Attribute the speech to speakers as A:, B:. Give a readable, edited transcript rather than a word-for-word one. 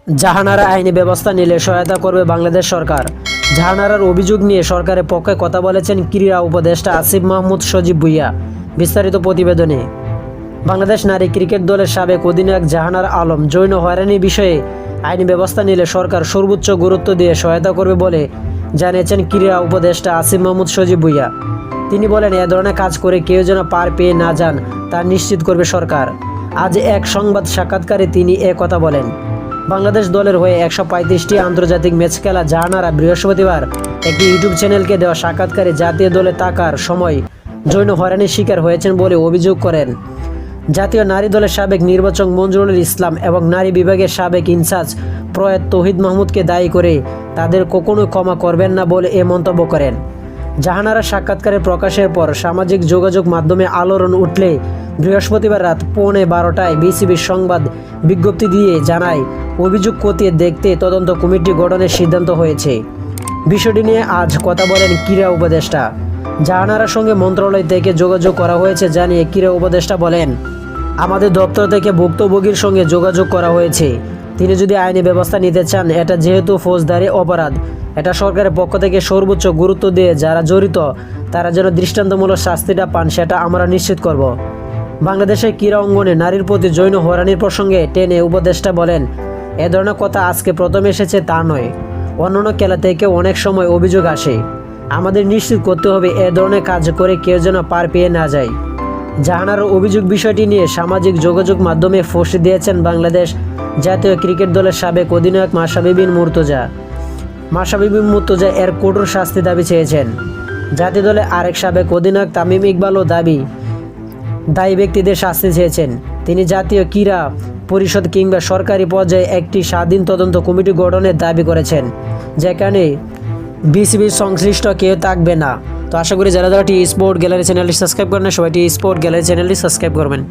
A: জাহানারা আইনি ব্যবস্থা নিলে সহায়তা করবে বাংলাদেশ সরকার। জাহানারার অভিযোগ নিয়ে সরকারের পক্ষে কথা বলেছেন ক্রীড়া উপদেষ্টা আসিফ মাহমুদ সজীব ভুঁইয়া। বিস্তারিত প্রতিবেদনে। বাংলাদেশ নারী ক্রিকেট দলের সাবেক অধিনায়ক জাহানারা আলম যৌন হয়রানি বিষয়ে আইনি ব্যবস্থা নিলে সরকার সর্বোচ্চ গুরুত্ব দিয়ে সহায়তা করবে বলে জানিয়েছেন ক্রীড়া উপদেষ্টা আসিফ মাহমুদ সজীব ভুঁইয়া। তিনি বলেন, এ ধরনের কাজ করে কেউ যেন পার পেয়ে না যান তা নিশ্চিত করবে সরকার। আজ এক সংবাদ সাক্ষাৎকারে তিনি কথা বলেন। বাংলাদেশ দলের হয়ে 135টি আন্তর্জাতিক ম্যাচ খেলা জাহানারা বৃহস্পতিবার একটি ইউটিউব চ্যানেলকে দেওয়া সাক্ষাৎকারে জাতীয় দলে থাকার সময় যৌন হয়রানির শিকার হয়েছেন বলে অভিযোগ করেন। জাতীয় নারী দলের সাবেক নির্বাচক মঞ্জুরুল ইসলাম এবং নারী বিভাগের সাবেক ইনচার্জ প্রয়াত তৌহিদ মাহমুদকে দায়ী করে তাদের কখনোই ক্ষমা করবেন না বলে মন্তব্য করেন। জাহানারা সাক্ষাৎকারের প্রকাশের পর সামাজিক যোগাযোগ মাধ্যমে আলোড়ন উঠলে বৃহস্পতিবার রাত 11:15টায় বিসিবির সংবাদ বিজ্ঞপ্তি দিয়ে জানায়, অভিযোগ খতিয়ে দেখতে তদন্ত কমিটি গঠনের সিদ্ধান্ত হয়েছে। বিষয়টি নিয়ে আজ কথা বলেন ক্রীড়া উপদেষ্টা। জাহানারার সঙ্গে মন্ত্রণালয় থেকে যোগাযোগ করা হয়েছে জানিয়ে ক্রীড়া উপদেষ্টা বলেন, আমাদের দপ্তর থেকে ভুক্তভোগীর সঙ্গে যোগাযোগ করা হয়েছে। তিনি যদি আইনি ব্যবস্থা নিতে চান, এটা যেহেতু ফৌজদারি অপরাধ, এটা সরকারের পক্ষ থেকে সর্বোচ্চ গুরুত্ব দিয়ে যারা জড়িত তারা যেন দৃষ্টান্তমূলক শাস্তিটা পান সেটা আমরা নিশ্চিত করব। বাংলাদেশের ক্রীড়া অঙ্গনে নারীর প্রতি যৌন হয়রানির প্রসঙ্গে টেনে উপদেষ্টা বলেন, এ ধরনের কথা আজকে প্রথম এসেছে তা নয়, অন্যান্য খেলা থেকে অনেক সময় অভিযোগ আসে। আমাদের নিশ্চিত করতে হবে এ ধরনের কাজ করে কেউ যেন পার পেয়ে না যায়। জাহানারার অভিযোগ বিষয়টি নিয়ে সামাজিক যোগাযোগ মাধ্যমে পোস্ট দিয়েছেন বাংলাদেশ জাতীয় ক্রিকেট দলের সাবেক অধিনায়ক মাশরাফি বিন মুর্তজা। মাশরাফি বিন মুর্তজা এর কঠোর শাস্তি দাবি চেয়েছেন। জাতীয় দলের আরেক সাবেক অধিনায়ক তামিম ইকবালও দায়ী ব্যক্তিদের শাস্তি চেয়েছেন। তিনি জাতীয় ক্রীড়া পরিষদ কিংবা সরকারি পর্যায়ে একটি স্বাধীন তদন্ত কমিটি গঠনের দাবি করেছেন, যেখানে বিসিবির সংশ্লিষ্ট কেউ থাকবে না। তো আশা করি যারা টি স্পোর্ট গ্যালারি চ্যানেলটি সাবস্ক্রাইব করেন, সবাই টি স্পোর্ট গ্যালারি চ্যানেলটি সাবস্ক্রাইব করবেন।